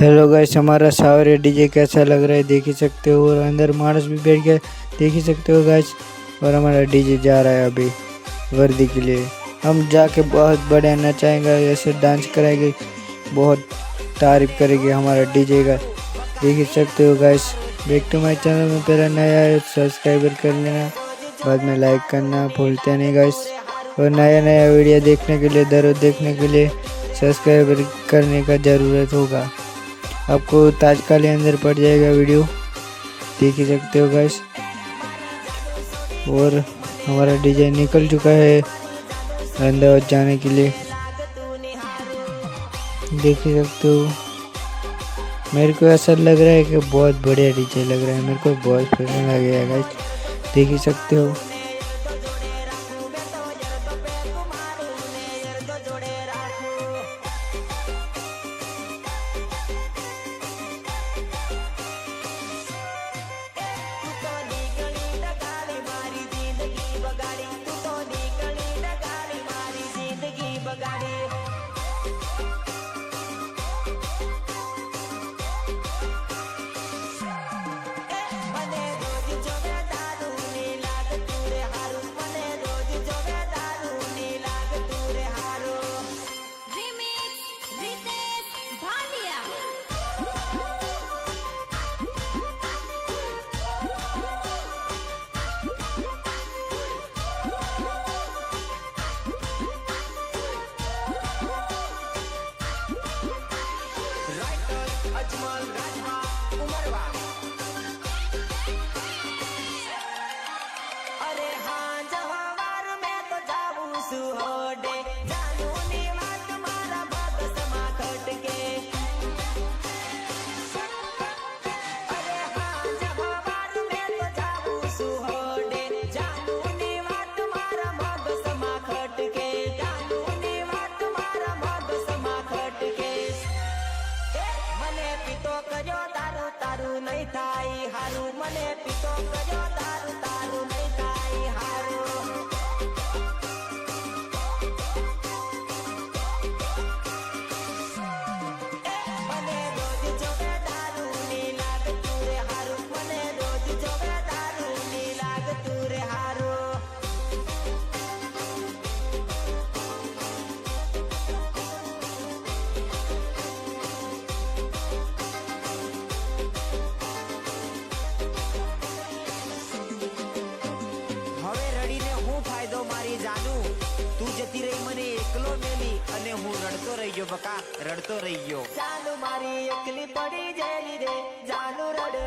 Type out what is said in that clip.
Hello guys, हमारा सावरे DJ कैसा लग रहा है देख ही सकते हो। और अंदर मानस भी बैठ गया देख ही सकते हो गाइस। और हमारा डीजे जा रहा है अभी वर्दी के लिए। हम जाके बहुत बढ़िया नचाएंगे, ऐसे डांस कराएंगे, बहुत तारीफ करेंगे हमारा डीजे का। देख ही सकते हो guys. Back to my channel में पहला नया है सब्सक्राइबर कर लेना, बाद में लाइक करना भूलते नहीं गाइस। और नया नया वीडियो देखने के लिए, जरूर देखने के लिए सब्सक्राइबर करने का ज़रूरत होगा। आपको तात्काल अंदर पड़ जाएगा वीडियो, देख ही सकते हो गाइस। और हमारा डिजाइन निकल चुका है अहमदाबाद जाने के लिए, देख ही सकते हो। मेरे को ऐसा लग रहा है कि बहुत बढ़िया डीजे लग रहा है, मेरे को बहुत पसंद आ गया गाइस, देख ही सकते हो। अरे हाँ जवार में तो जाऊं सुहोडे जानू नी बात मारा भगस मा खटके। अरे हाँ जवार में तो जाऊं सुहोडे जानू नी बात मारा भगस मा खटके। जानू नी बात मारा भगस मा खटके। मने पीतो कर्यो दारू तारू नहीं थाई हारू। मने पीतो कर्यो दारू तारू नहीं थाई हारू। मने रोज जोवे दारू नी लाग तूरे हारू। मने रोज जोवे दारू नी लाग तूरे हारू। હવે રડીને હું ફાયદો મારી જાનું તું જતી રહી મને એકલો મેલી અને હું રડતો રહી ગયો બકા રડતો રહી ગયો. જાનું મારી એકલી પડી જેલી રે જાનું રડે